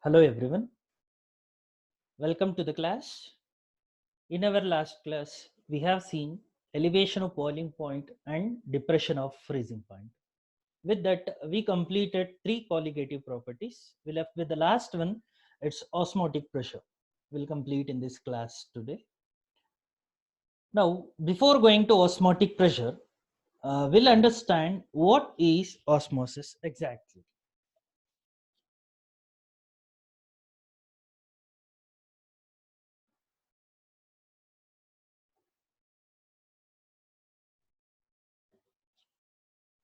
Hello everyone, welcome to the class. In our last class, we have seen elevation of boiling point and depression of freezing point. With that, we completed three colligative properties. We left with the last one, it's osmotic pressure. We'll complete in this class today. Now, before going to osmotic pressure, we'll understand what is osmosis exactly.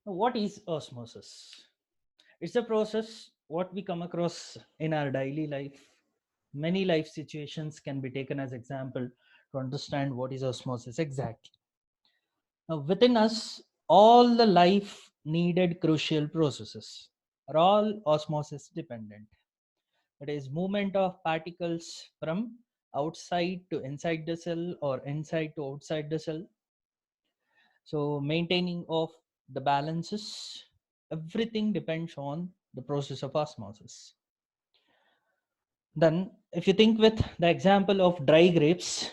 Now, what is osmosis? It's a process what we come across in our daily life. Many life situations can be taken as example to understand what is osmosis exactly. Now, within us, all the life needed crucial processes are all osmosis dependent. That is movement of particles from outside to inside the cell or inside to outside the cell. So maintaining of the balances, everything depends on the process of osmosis. Then, if you think with the example of dry grapes,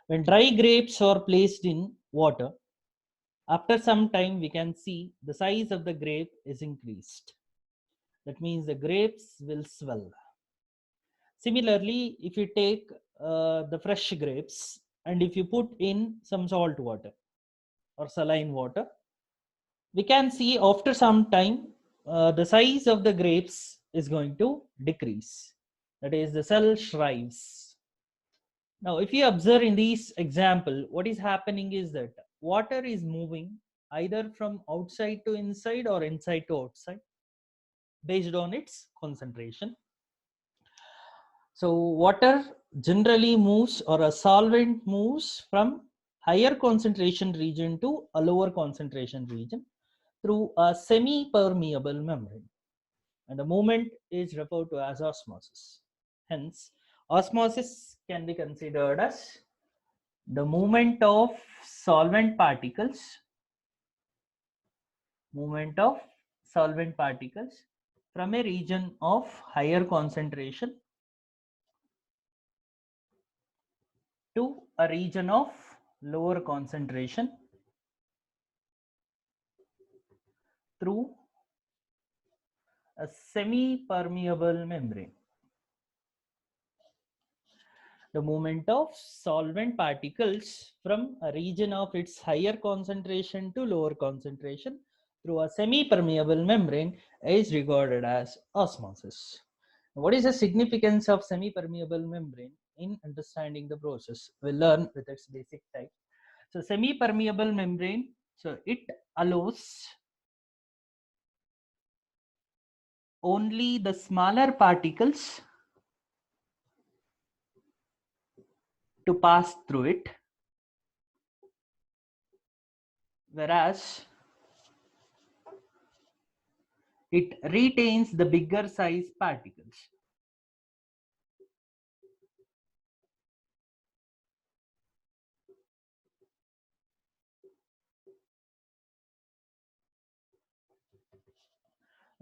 when dry grapes are placed in water, after some time we can see the size of the grape is increased. That means the grapes will swell. Similarly, if you take the fresh grapes and if you put in some salt water or saline water, we can see after some time the size of the grapes is going to decrease. That is, the cell shrives. Now, if you observe in this example, what is happening is that water is moving either from outside to inside or inside to outside based on its concentration. So, water generally moves, or a solvent moves from higher concentration region to a lower concentration region through a semi-permeable membrane, and the movement is referred to as osmosis. Hence, osmosis can be considered as the movement of solvent particles from a region of higher concentration to a region of lower concentration through a semi-permeable membrane. The movement of solvent particles from a region of its higher concentration to lower concentration through a semi-permeable membrane is regarded as osmosis. What is the significance of semi-permeable membrane in understanding the process? We'll learn with its basic type. So semi-permeable membrane, so it allows only the smaller particles to pass through it, whereas it retains the bigger size particles.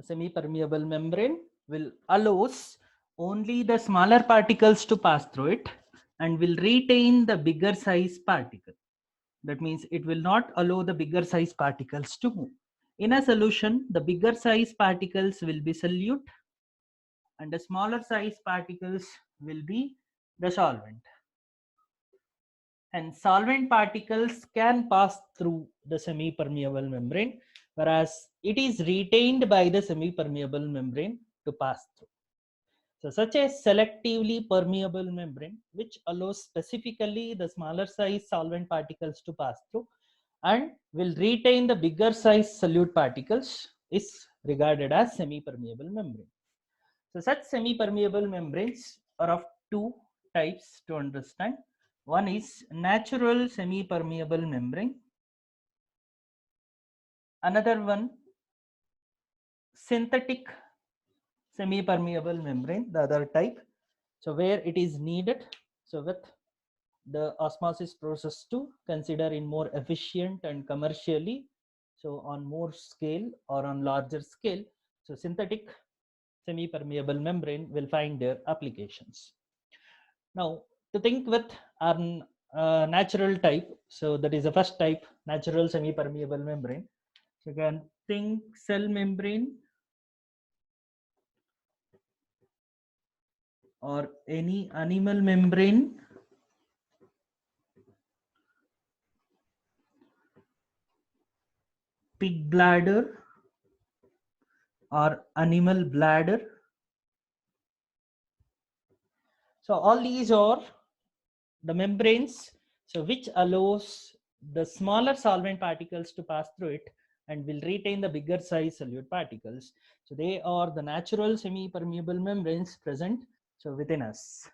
A semi-permeable membrane will allows only the smaller particles to pass through it and will retain the bigger size particle. That means it will not allow the bigger size particles to move. In a solution, the bigger size particles will be solute and the smaller size particles will be the solvent. And solvent particles can pass through the semi-permeable membrane, whereas it is retained by the semi-permeable membrane to pass through. So such a selectively permeable membrane which allows specifically the smaller size solvent particles to pass through and will retain the bigger size solute particles is regarded as semi-permeable membrane. So such semi-permeable membranes are of two types to understand. One is natural semi-permeable membrane. Another one, synthetic semi-permeable membrane, the other type. So where it is needed. So with the osmosis process to consider in more efficient and commercially, so on more scale or on larger scale. So synthetic semi-permeable membrane will find their applications. Now, to think with our natural type, so that is the first type, natural semi-permeable membrane. So you can think cell membrane or any animal membrane, pig bladder or animal bladder. So all these are the membranes, so which allows the smaller solvent particles to pass through it and will retain the bigger size solute particles. So they are the natural semi-permeable membranes present so within us.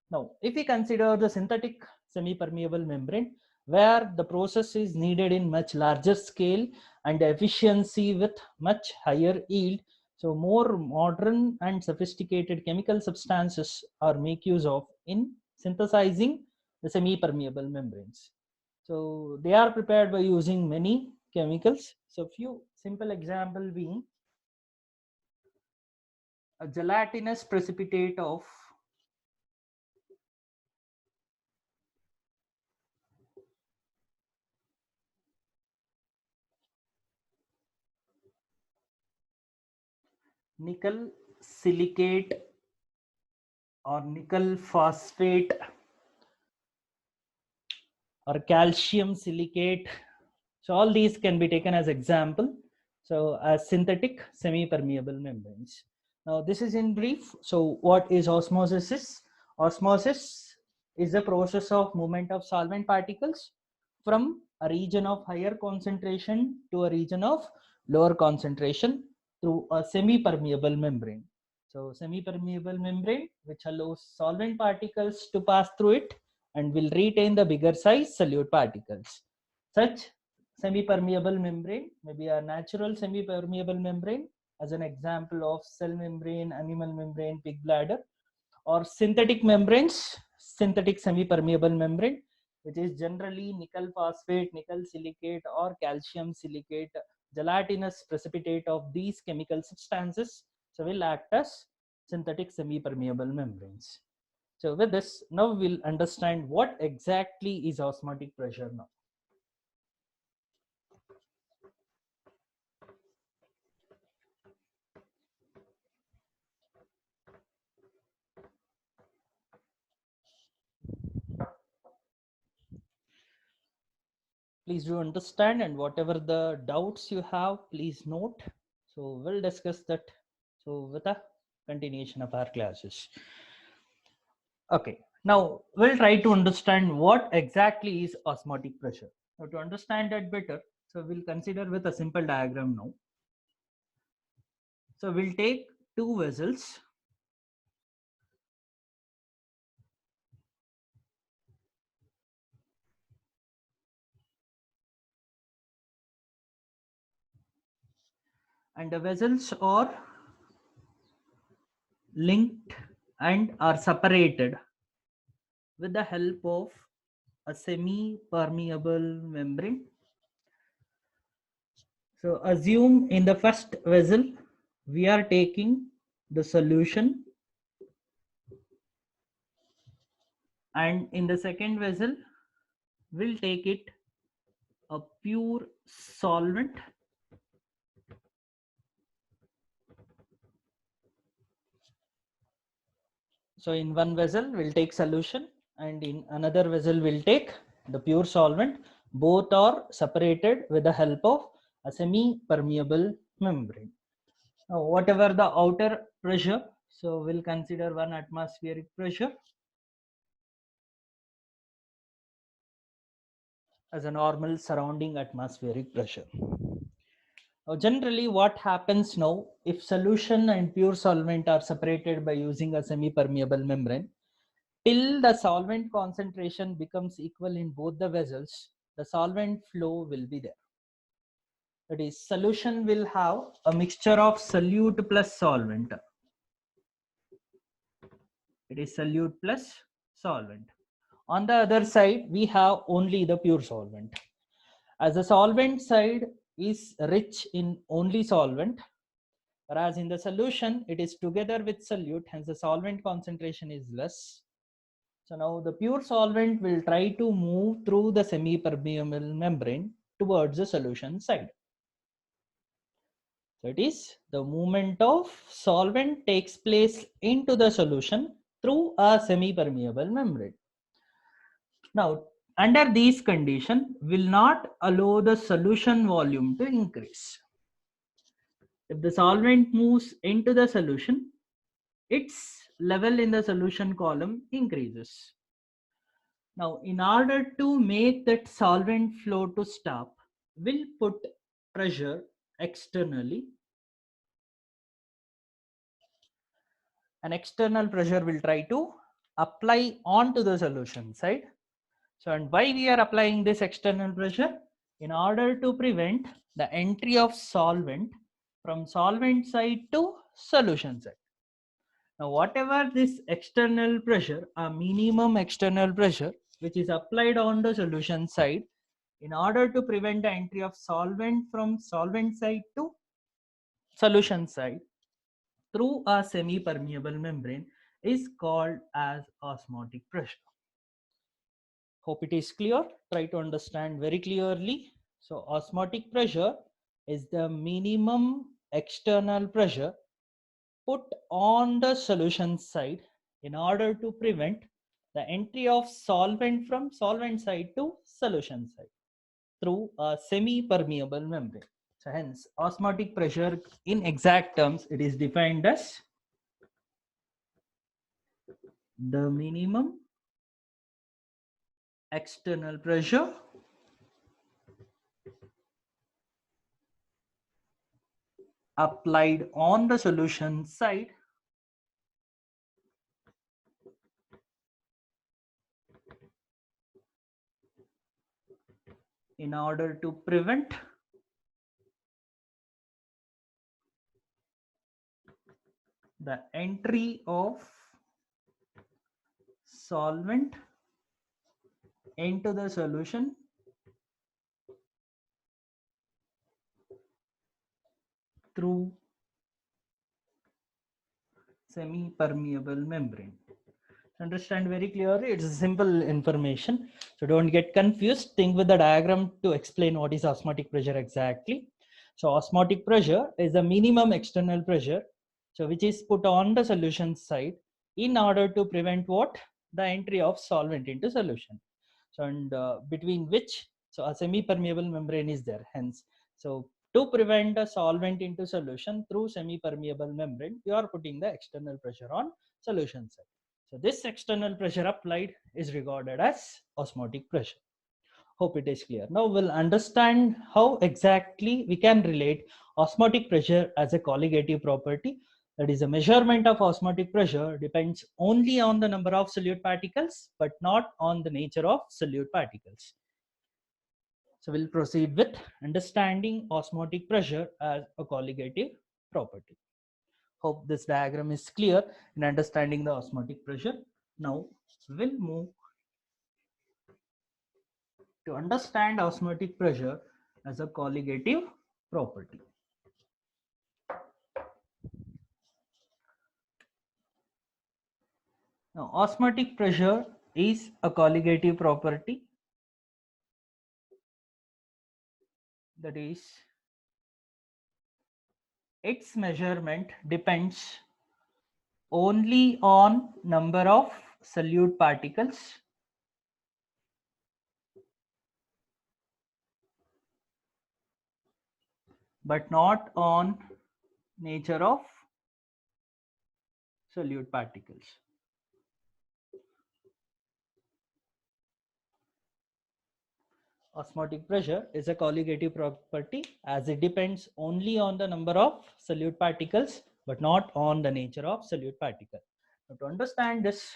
Now, if we consider the synthetic semi-permeable membrane, where the process is needed in much larger scale and efficiency with much higher yield, so more modern and sophisticated chemical substances are make use of in synthesizing the semi-permeable membranes. So they are prepared by using many chemicals. So few simple example being a gelatinous precipitate of nickel silicate or nickel phosphate or calcium silicate. So all these can be taken as example. So as synthetic semi-permeable membranes. Now this is in brief. So what is osmosis is? Osmosis is the process of movement of solvent particles from a region of higher concentration to a region of lower concentration through a semi-permeable membrane. So semi-permeable membrane which allows solvent particles to pass through it and will retain the bigger size solute particles. Such semi-permeable membrane may be a natural semi-permeable membrane as an example of cell membrane, animal membrane, pig bladder, or synthetic membranes, synthetic semi-permeable membrane, which is generally nickel phosphate, nickel silicate, or calcium silicate, gelatinous precipitate of these chemical substances, so will act as synthetic semi-permeable membranes. So with this, now we'll understand what exactly is osmotic pressure now. Please do understand, and whatever the doubts you have, please note. So we'll discuss that. So with a continuation of our classes. Okay, now we'll try to understand what exactly is osmotic pressure. Now to understand that better, so we'll consider with a simple diagram now. So we'll take two vessels. And the vessels are linked and are separated with the help of a semi-permeable membrane. So assume in the first vessel, we are taking the solution, and in the second vessel, we'll take it a pure solvent. So in one vessel, we'll take solution, and in another vessel, we'll take the pure solvent. Both are separated with the help of a semi-permeable membrane. Now, whatever the outer pressure, so we'll consider 1 atmospheric pressure as a normal surrounding atmospheric pressure. Now, generally, what happens now if solution and pure solvent are separated by using a semi-permeable membrane, till the solvent concentration becomes equal in both the vessels, the solvent flow will be there. That is, solution will have a mixture of solute plus solvent. It is solute plus solvent. On the other side, we have only the pure solvent. As the solvent side is rich in only solvent, Whereas in the solution, it is together with solute, hence the solvent concentration is less. So now the pure solvent will try to move through the semi-permeable membrane towards the solution side. So it is the movement of solvent takes place into the solution through a semi-permeable membrane. Now, under these conditions, will not allow the solution volume to increase. If the solvent moves into the solution, its level in the solution column increases. Now, in order to make that solvent flow to stop, we'll put pressure externally. An external pressure will try to apply onto the solution side. So, and why we are applying this external pressure? In order to prevent the entry of solvent from solvent side to solution side. Now, whatever this external pressure, a minimum external pressure, which is applied on the solution side, in order to prevent the entry of solvent from solvent side to solution side through a semi-permeable membrane, is called as osmotic pressure. Hope it is clear. Try to understand very clearly. So osmotic pressure is the minimum external pressure put on the solution side in order to prevent the entry of solvent from solvent side to solution side through a semi-permeable membrane. So hence osmotic pressure in exact terms, it is defined as the minimum external pressure applied on the solution side in order to prevent the entry of solvent into the solution through semi-permeable membrane. Understand very clearly, it's simple information, so don't get confused. Think with the diagram to explain what is osmotic pressure exactly. So osmotic pressure is the minimum external pressure, so which is put on the solution side in order to prevent what? The entry of solvent into solution. So and between which, so a semi-permeable membrane is there, hence so to prevent a solvent into solution through semi-permeable membrane, you are putting the external pressure on solution side. So this external pressure applied is regarded as osmotic pressure. Hope it is clear. Now we'll understand how exactly we can relate osmotic pressure as a colligative property. That is, a measurement of osmotic pressure depends only on the number of solute particles, but not on the nature of solute particles. So we'll proceed with understanding osmotic pressure as a colligative property. Hope this diagram is clear in understanding the osmotic pressure. Now we'll move to understand osmotic pressure as a colligative property. Now osmotic pressure is a colligative property, that is, its measurement depends only on number of solute particles but not on nature of solute particles. Osmotic pressure is a colligative property as it depends only on the number of solute particles but not on the nature of solute particle. Now, to understand this,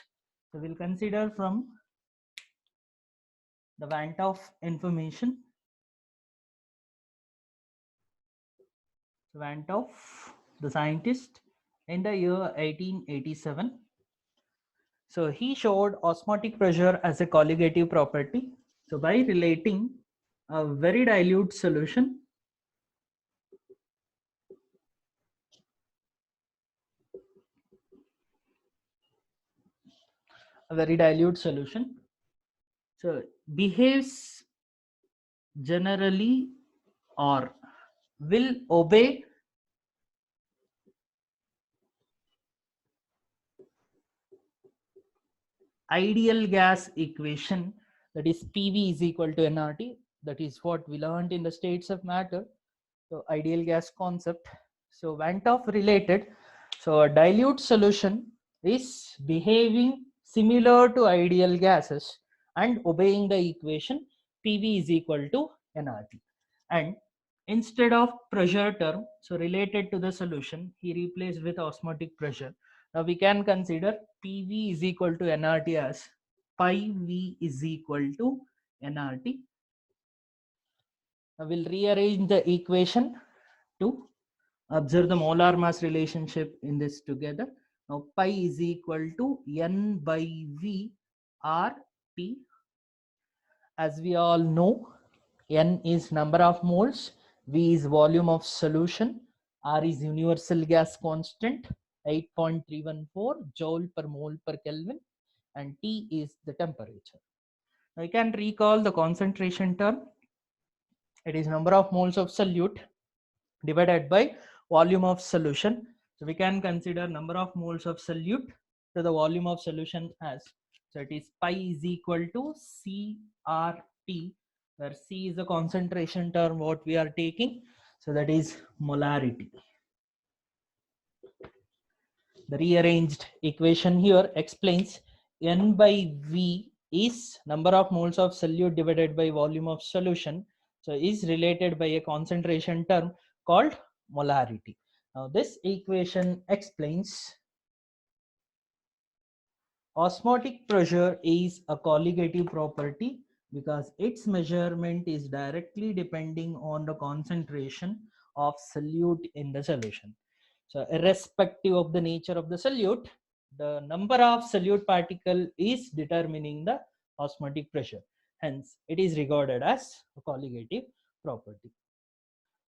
so we'll consider from the Van 't Hoff information. Van 't Hoff, the scientist, in the year 1887. So he showed osmotic pressure as a colligative property. So by relating a very dilute solution a very dilute solution. So behaves generally or will obey ideal gas equation, that is PV is equal to nRT. That is what we learned in the states of matter. So ideal gas concept. So Van 't Hoff related. So a dilute solution is behaving similar to ideal gases and obeying the equation PV is equal to nRT. And instead of pressure term, so related to the solution, he replaced with osmotic pressure. Now we can consider PV is equal to nRT as pi V is equal to nRT. Now we'll rearrange the equation to observe the molar mass relationship in this together. Now pi is equal to N by V R T. As we all know, N is number of moles, V is volume of solution, R is universal gas constant 8.314 joule per mole per Kelvin, and T is the temperature. Now you can recall the concentration term. It is number of moles of solute divided by volume of solution. So we can consider number of moles of solute to the volume of solution as, so it is pi is equal to CRT, where C is the concentration term what we are taking. So that is molarity. The rearranged equation here explains N by V is number of moles of solute divided by volume of solution. So is related by a concentration term called molarity. Now this equation explains osmotic pressure is a colligative property because its measurement is directly depending on the concentration of solute in the solution. So irrespective of the nature of the solute, the number of solute particle is determining the osmotic pressure. Hence, it is regarded as a colligative property.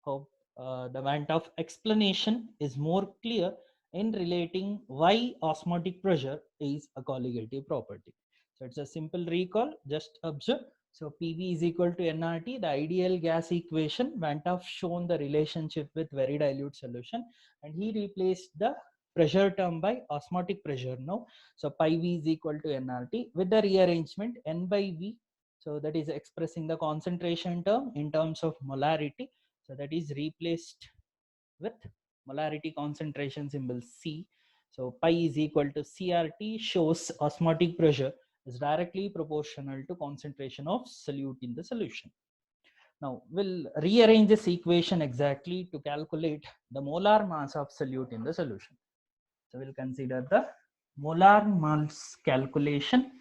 Hope the Van 't Hoff explanation is more clear in relating why osmotic pressure is a colligative property. So it's a simple recall, just observe. So PV is equal to nRT, the ideal gas equation. Van 't Hoff shown the relationship with very dilute solution, and he replaced the pressure term by osmotic pressure now. So pi V is equal to nRT with the rearrangement N by V. So that is expressing the concentration term in terms of molarity. So that is replaced with molarity concentration symbol C. So pi is equal to CRT shows osmotic pressure is directly proportional to concentration of solute in the solution. Now we'll rearrange this equation exactly to calculate the molar mass of solute in the solution. So we'll consider the molar mass calculation.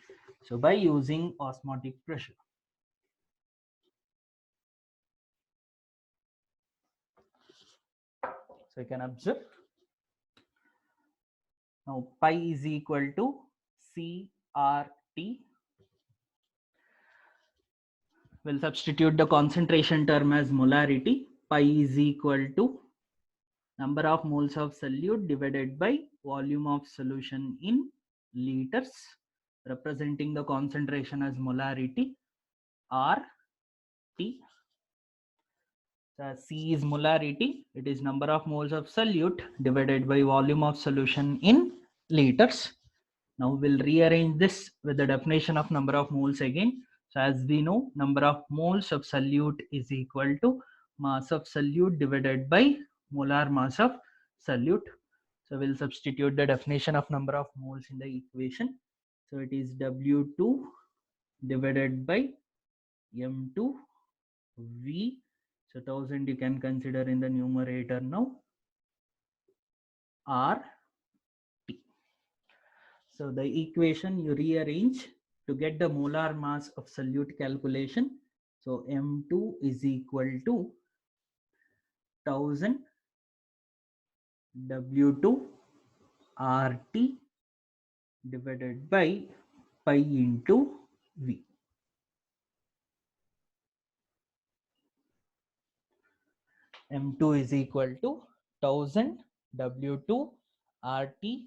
So by using osmotic pressure. So you can observe. Now pi is equal to CRT. We'll substitute the concentration term as molarity. Pi is equal to number of moles of solute divided by volume of solution in liters, representing the concentration as molarity, RT. So C is molarity. It is number of moles of solute divided by volume of solution in liters. Now we'll rearrange this with the definition of number of moles again. So as we know, number of moles of solute is equal to mass of solute divided by molar mass of solute. So we'll substitute the definition of number of moles in the equation. So it is W2 divided by M2V. So 1000 you can consider in the numerator now. R. So the equation you rearrange to get the molar mass of solute calculation. So M2 is equal to 1000 W2 RT divided by pi into V. M2 is equal to 1000 W2 RT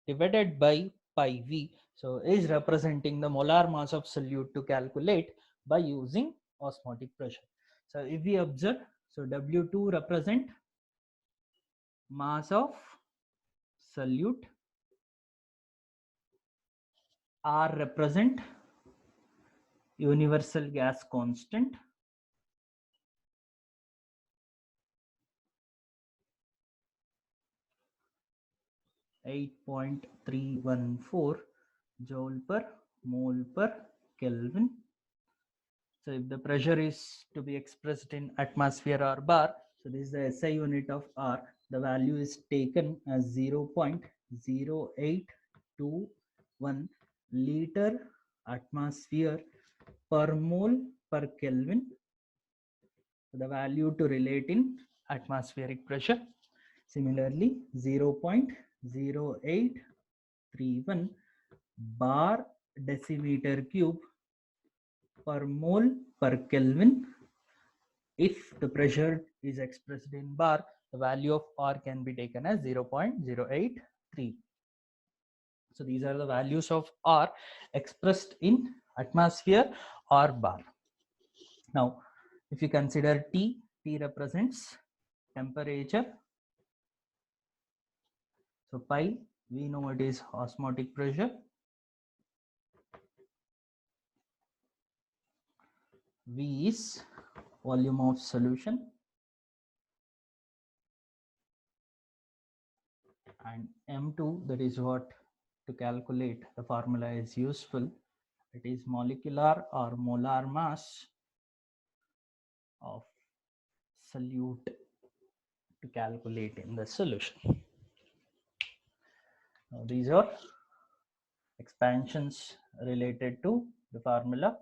divided by pi v, so is representing the molar mass of solute to calculate by using osmotic pressure. So if we observe, so W2 represent mass of solute, R represent universal gas constant, 8.314 joule per mole per Kelvin. So if the pressure is to be expressed in atmosphere or bar, so this is the SI unit of R. The value is taken as 0.0821 liter atmosphere per mole per Kelvin. So the value to relate in atmospheric pressure. Similarly, 0.0831 bar decimeter cube per mole per Kelvin. If the pressure is expressed in bar, the value of R can be taken as 0.083. So these are the values of R expressed in atmosphere or bar. Now, if you consider T represents temperature. So pi, we know it is osmotic pressure. V is volume of solution, and M2, that is what to calculate the formula is useful. It is molecular or molar mass of solute to calculate in the solution. Now these are expansions related to the formula.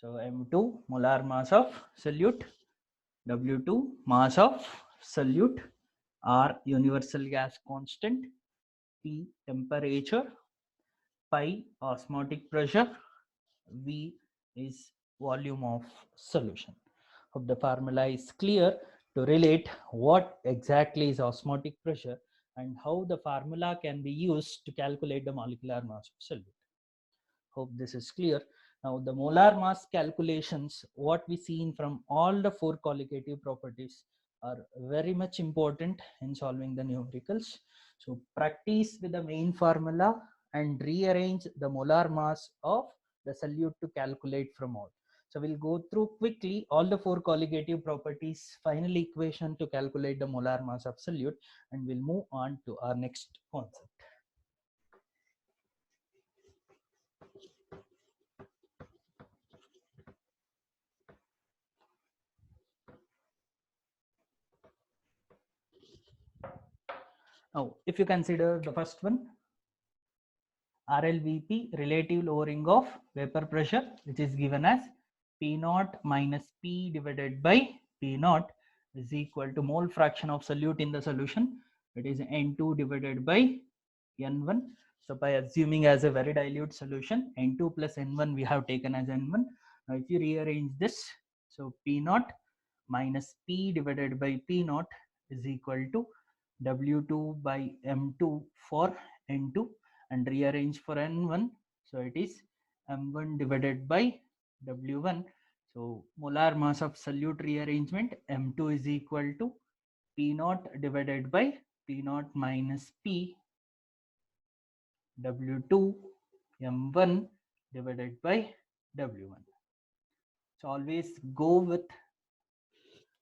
So M2 molar mass of solute, W2 mass of solute, R universal gas constant, T temperature, pi osmotic pressure, V is volume of solution. Hope the formula is clear to relate what exactly is osmotic pressure and how the formula can be used to calculate the molecular mass of solute. Hope this is clear. Now the molar mass calculations, what we seen from all the four colligative properties, are very much important in solving the numericals. So practice with the main formula and rearrange the molar mass of the solute to calculate from all. So we'll go through quickly all the four colligative properties, final equation to calculate the molar mass of solute, and we'll move on to our next concept. Now, if you consider the first one, RLVP, relative lowering of vapor pressure, which is given as P naught minus P divided by P naught is equal to mole fraction of solute in the solution. It is N2 divided by N1. So by assuming as a very dilute solution, N2 plus N1 we have taken as N1. Now if you rearrange this, so P naught minus P divided by P naught is equal to W2 by M2 for N2, and rearrange for N1. So it is M1 divided by W1. So molar mass of solute rearrangement, M2 is equal to P naught divided by P naught minus P W2 M1 divided by W1. So always go with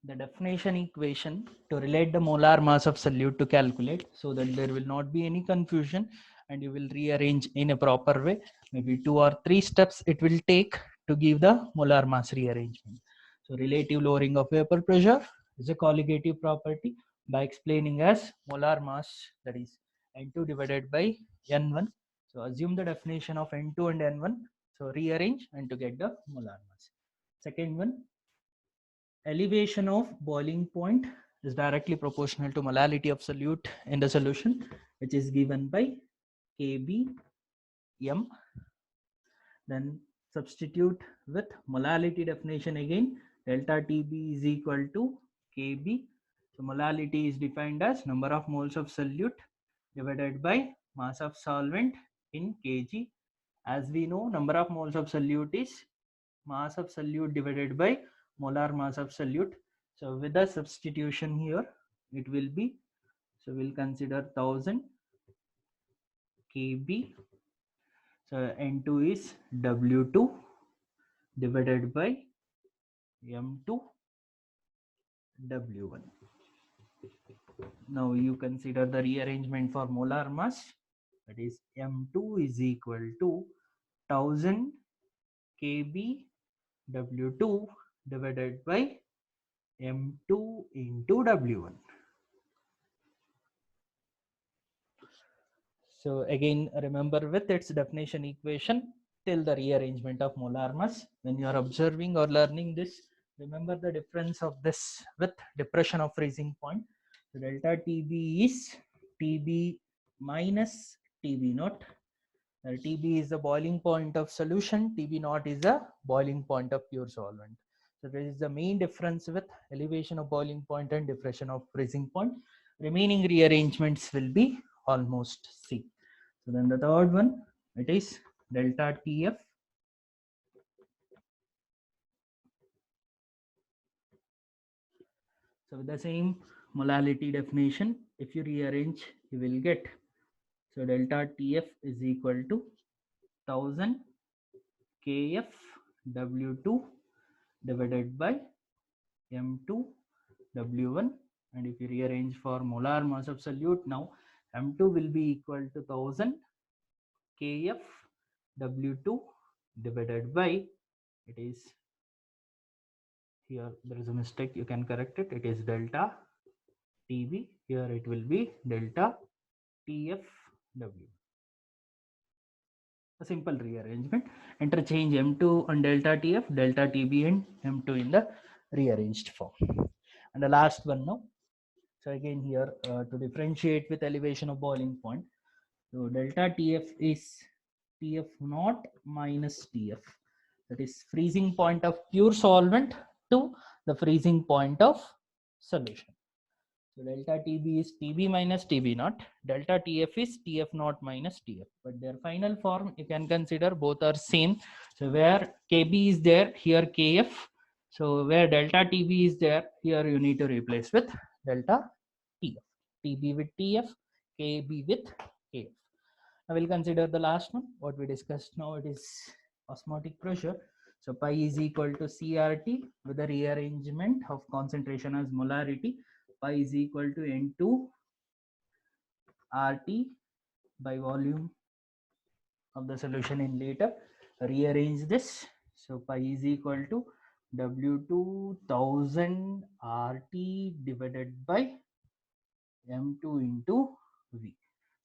the definition equation to relate the molar mass of solute to calculate, so that there will not be any confusion and you will rearrange in a proper way. Maybe 2 or 3 steps it will take to give the molar mass rearrangement. So relative lowering of vapor pressure is a colligative property by explaining as molar mass, that is N2 divided by N1. So assume the definition of N2 and N1. So rearrange and to get the molar mass. Second one, elevation of boiling point is directly proportional to molality of solute in the solution, which is given by Kbm. Then substitute with molality definition again. Delta Tb is equal to Kb. So molality is defined as number of moles of solute divided by mass of solvent in kg. As we know, number of moles of solute is mass of solute divided by molar mass of solute. So with the substitution here, it will be, so we'll consider 1000 kb. So N2 is W2 divided by M2 W1. Now you consider the rearrangement for molar mass, that is M2 is equal to 1000 kb W2 divided by M2 into W1. So again, remember with its definition equation till the rearrangement of molar mass. When you are observing or learning this, remember the difference of this with depression of freezing point. So delta TB is TB minus TB naught. TB is the boiling point of solution, TB naught is the boiling point of pure solvent. So this is the main difference with elevation of boiling point and depression of freezing point. Remaining rearrangements will be almost same. So then the third one, it is delta TF. So with the same molality definition, if you rearrange, you will get, so delta TF is equal to 1000 kf W2 divided by M2 W1. And if you rearrange for molar mass of solute, now M2 will be equal to 1000 kf W2 divided by, it is, here there is a mistake, you can correct it, it is delta TB, here it will be delta TFW. A simple rearrangement, interchange M2 and delta TF, delta TB and M2 in the rearranged form. And the last one now, so again here to differentiate with elevation of boiling point, so delta TF is TF naught minus TF, that is freezing point of pure solvent to the freezing point of solution. So delta TB is TB minus TB naught, delta TF is TF naught minus TF, but their final form you can consider both are same. So where KB is there, here KF. So where delta TB is there, here you need to replace with delta TF. TB with TF, KB with KF. Now we'll consider the last one, what we discussed now, it is osmotic pressure. So pi is equal to CRT with the rearrangement of concentration as molarity. Pi is equal to N2 RT by volume of the solution in liter. Rearrange this. So pi is equal to W2000 RT divided by M2 into V.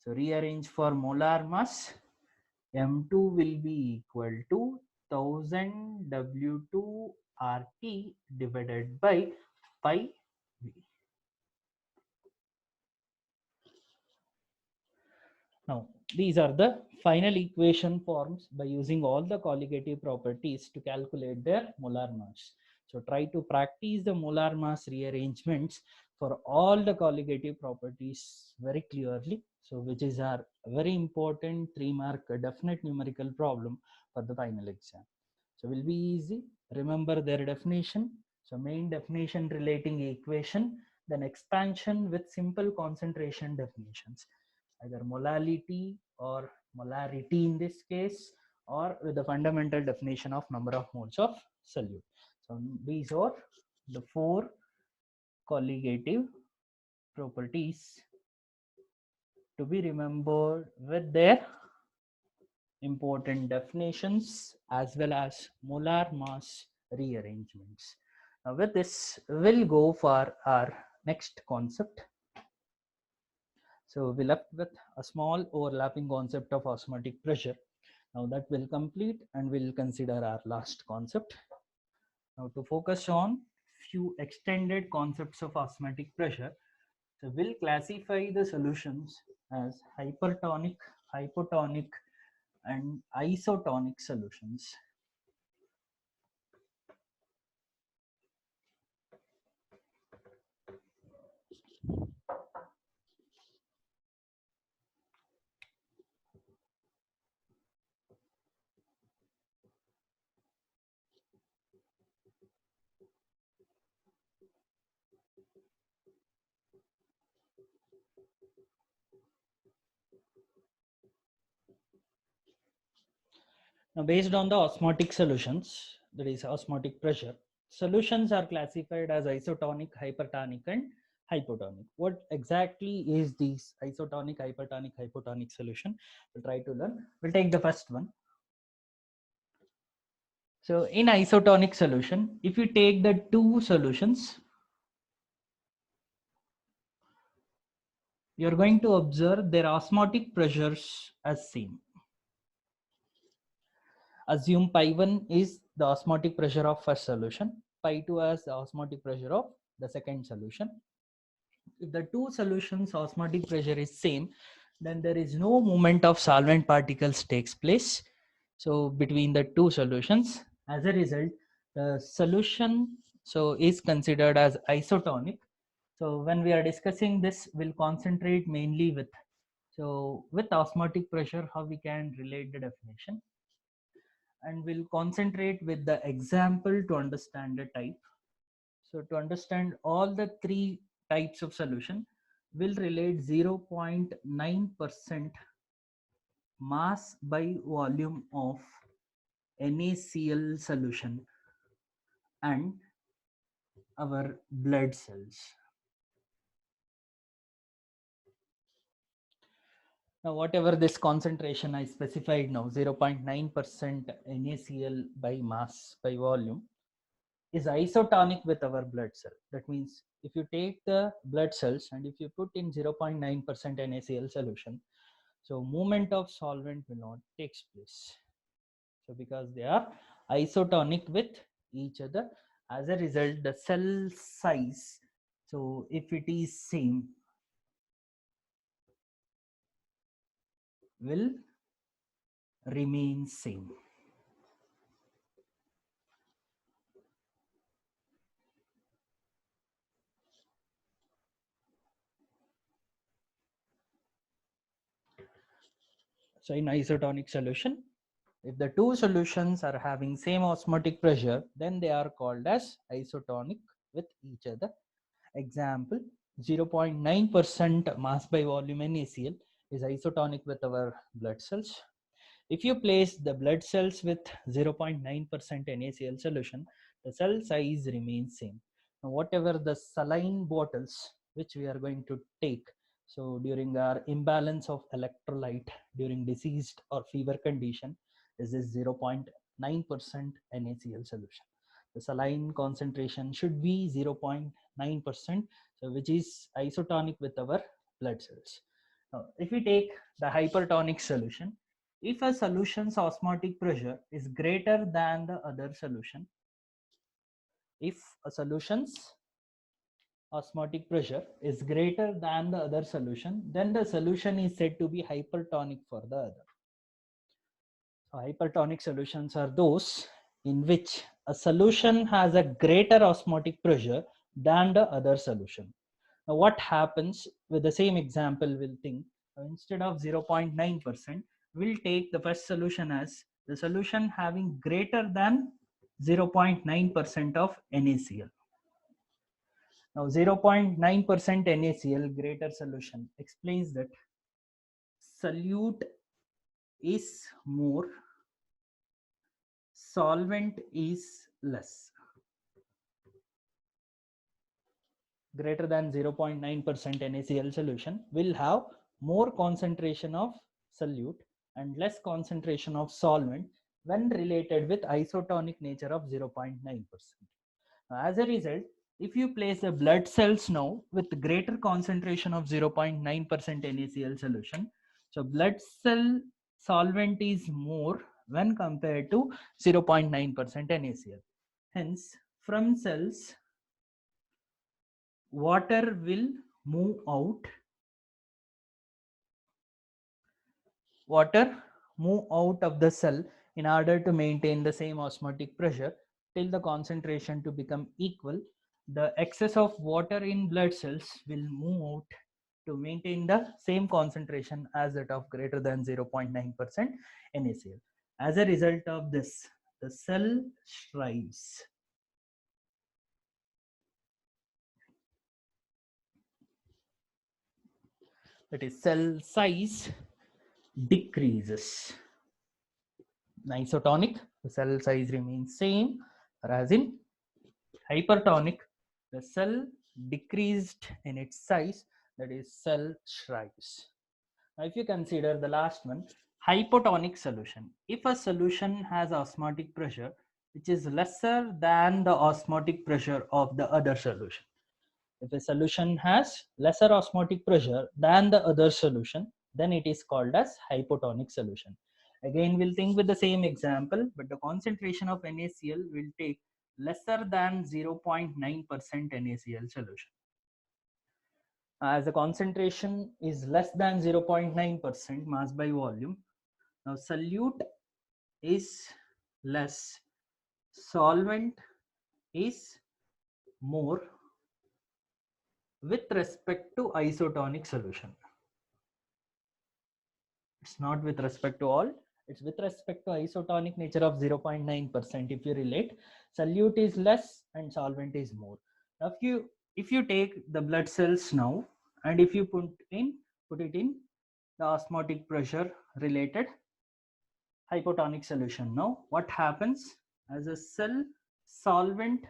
So rearrange for molar mass. M2 will be equal to 1000 W2 RT divided by pi V. Now, these are the final equation forms by using all the colligative properties to calculate their molar mass. So try to practice the molar mass rearrangements for all the colligative properties very clearly. So which is our very important 3-mark definite numerical problem for the final exam. So will be easy. Remember their definition. So main definition relating equation, then expansion with simple concentration definitions, either molality or molarity in this case, or with the fundamental definition of number of moles of solute. So these are the 4 colligative properties to be remembered with their important definitions as well as molar mass rearrangements. Now with this, we'll go for our next concept. So we left with a small overlapping concept of osmotic pressure. Now that will complete and we'll consider our last concept. Now to focus on few extended concepts of osmotic pressure. So we'll classify the solutions as hypertonic, hypotonic and isotonic solutions. Now, based on the osmotic solutions, that is osmotic pressure, solutions are classified as isotonic, hypertonic, and hypotonic. What exactly is these isotonic, hypertonic, hypotonic solution? We'll try to learn. We'll take the first one. So in isotonic solution, if you take the two solutions, you're going to observe their osmotic pressures as same. Assume pi 1 is the osmotic pressure of first solution, pi 2 as the osmotic pressure of the second solution. If the two solutions osmotic pressure is same, then there is no movement of solvent particles takes place. So between the two solutions, as a result, the solution is considered as isotonic. So when we are discussing this, we'll concentrate mainly with osmotic pressure, how we can relate the definition, and we'll concentrate with the example to understand the type. So to understand all the three types of solution, we'll relate 0.9% mass by volume of NaCl solution and our blood cells. Now, whatever this concentration I specified now, 0.9% NaCl by mass by volume, is isotonic with our blood cell. That means if you take the blood cells and if you put in 0.9% NaCl solution, so movement of solvent will not takes place. So because they are isotonic with each other, as a result, the cell size, so if it is same, will remain same. So in isotonic solution, if the two solutions are having same osmotic pressure, then they are called as isotonic with each other. Example, 0.9% mass by volume NaCl is isotonic with our blood cells. If you place the blood cells with 0.9% NaCl solution, the cell size remains same. Now, whatever the saline bottles which we are going to take, so during our imbalance of electrolyte during diseased or fever condition, is this 0.9% NaCl solution. The saline concentration should be 0.9%, so which is isotonic with our blood cells. Now, if we take the hypertonic solution, if a solution's osmotic pressure is greater than the other solution, if a solution's osmotic pressure is greater than the other solution, then the solution is said to be hypertonic for the other. So hypertonic solutions are those in which a solution has a greater osmotic pressure than the other solution. Now what happens with the same example, we'll think instead of 0.9%, we'll take the first solution as the solution having greater than 0.9% of NaCl. Now 0.9% NaCl greater solution explains that solute is more, solvent is less. Greater than 0.9% NaCl solution will have more concentration of solute and less concentration of solvent when related with isotonic nature of 0.9%. As a result, if you place the blood cells now with greater concentration of 0.9% NaCl solution, so blood cell solvent is more when compared to 0.9% NaCl. Hence, from cells, water will move out. Water move out of the cell in order to maintain the same osmotic pressure till the concentration to become equal. The excess of water in blood cells will move out to maintain the same concentration as that of greater than 0.9% NaCl. As a result of this, the cell strives. that is cell size decreases. In isotonic, the cell size remains same, whereas in hypertonic, the cell decreased in its size, that is cell shrives. Now, if you consider the last one, hypotonic solution. If a solution has osmotic pressure which is lesser than the osmotic pressure of the other solution. If a solution has lesser osmotic pressure than the other solution, then it is called as hypotonic solution. Again, we'll think with the same example, but the concentration of NaCl will take lesser than 0.9% NaCl solution. As the concentration is less than 0.9% mass by volume, now solute is less, solvent is more with respect to isotonic solution. It's not with respect to all, it's with respect to isotonic nature of 0.9%. If you relate, solute is less and solvent is more. Now if you take the blood cells now, and if you put it in the osmotic pressure related hypotonic solution, now what happens? As a cell solvent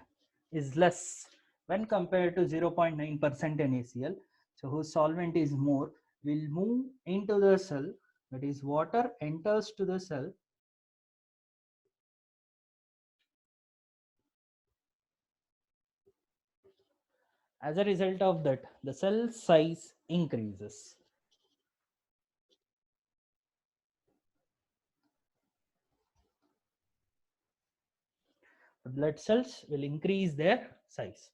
is less when compared to 0.9% NaCl, so whose solvent is more, will move into the cell, that is water enters to the cell as a result of that the cell size increases. The blood cells will increase their size.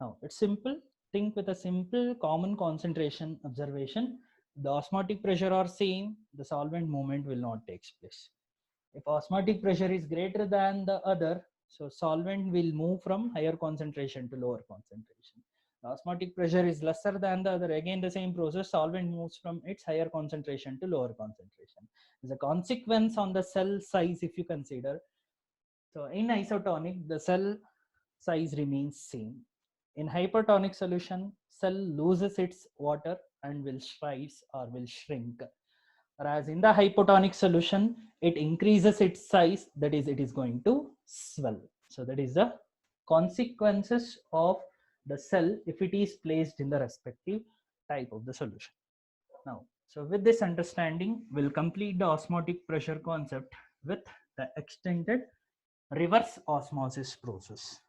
Now it's simple. Think with a simple common concentration observation. The osmotic pressure are same, the solvent movement will not take place. If osmotic pressure is greater than the other, so solvent will move from higher concentration to lower concentration. The osmotic pressure is lesser than the other, again the same process, solvent moves from its higher concentration to lower concentration. As a consequence on the cell size, if you consider, so in isotonic, the cell size remains same. In hypertonic solution, cell loses its water and will shrives or will shrink. Whereas in the hypotonic solution, it increases its size, that is, it is going to swell. So that is the consequences of the cell if it is placed in the respective type of the solution. Now, so with this understanding, we'll complete the osmotic pressure concept with the extended reverse osmosis process.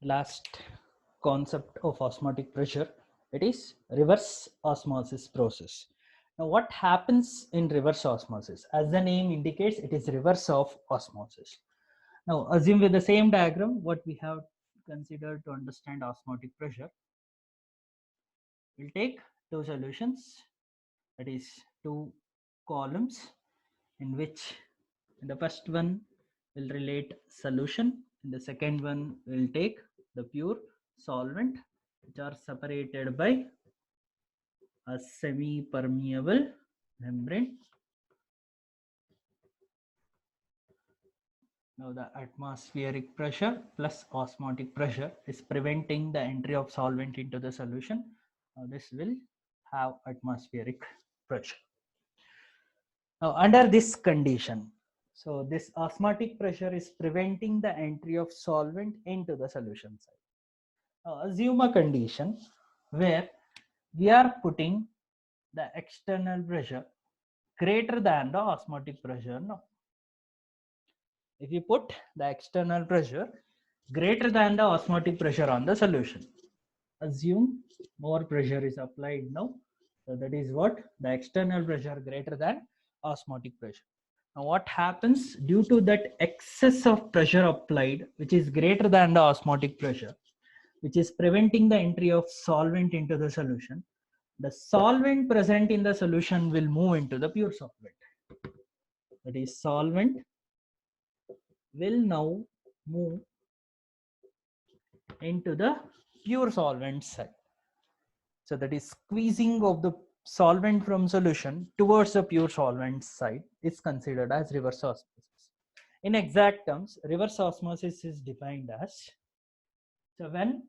Last concept of osmotic pressure, it is reverse osmosis process. Now what happens in reverse osmosis? As the name indicates, it is reverse of osmosis. Now assume with the same diagram what we have considered to understand osmotic pressure. We'll take two solutions, that is two columns, in which in the first one will relate solution, in the second one will take the pure solvent, which are separated by a semi-permeable membrane. Now the atmospheric pressure plus osmotic pressure is preventing the entry of solvent into the solution. Now this will have atmospheric pressure. Now under this condition, so this osmotic pressure is preventing the entry of solvent into the solution side. Now assume a condition where we are putting the external pressure greater than the osmotic pressure. Now, if you put the external pressure greater than the osmotic pressure on the solution, assume more pressure is applied now. So that is what the external pressure greater than osmotic pressure. Now what happens due to that excess of pressure applied, which is greater than the osmotic pressure, which is preventing the entry of solvent into the solution, the solvent present in the solution will move into the pure solvent. that is solvent, will now move into the pure solvent side. So that is squeezing of the solvent from solution towards the pure solvent side is considered as reverse osmosis. In exact terms, reverse osmosis is defined as, so when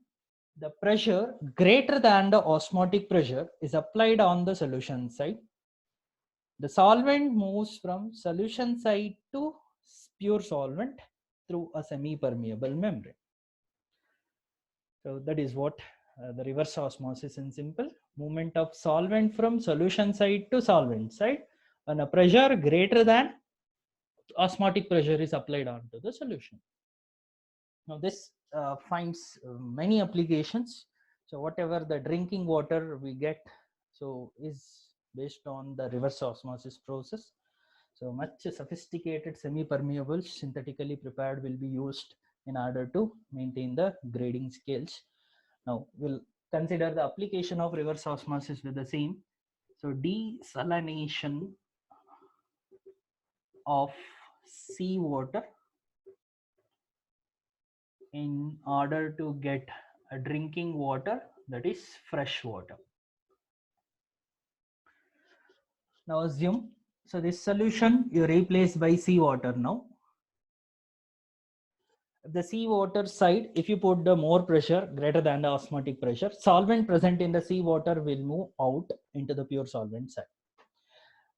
the pressure greater than the osmotic pressure is applied on the solution side, the solvent moves from solution side to pure solvent through a semi-permeable membrane. So that is what the reverse osmosis in simple, movement of solvent from solution side to solvent side when a pressure greater than osmotic pressure is applied onto the solution. Now this finds many applications. So whatever the drinking water we get, so is based on the reverse osmosis process. So much sophisticated semi-permeables synthetically prepared will be used in order to maintain the grading scales. Now we'll consider the application of reverse osmosis with the same. So desalination of seawater in order to get a drinking water, that is fresh water. Now assume, so this solution you replace by seawater now. The seawater side, if you put the more pressure greater than the osmotic pressure, solvent present in the seawater will move out into the pure solvent side.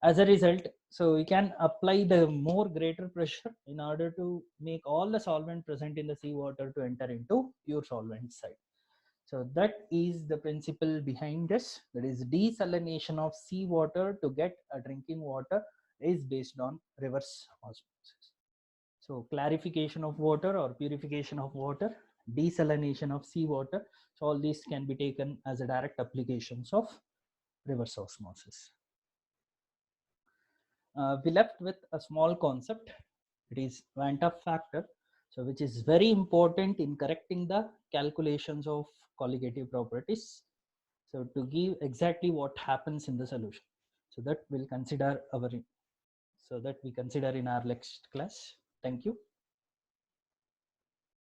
As a result, so we can apply the more greater pressure in order to make all the solvent present in the seawater to enter into pure solvent side. So that is the principle behind this. That is desalination of seawater to get a drinking water is based on reverse osmosis. So clarification of water or purification of water, desalination of seawater. So all these can be taken as a direct applications of reverse osmosis. We left with a small concept. It is Van 't Hoff factor, so which is very important in correcting the calculations of colligative properties. So to give exactly what happens in the solution. So that we'll consider our, so that we consider in our next class. Thank you.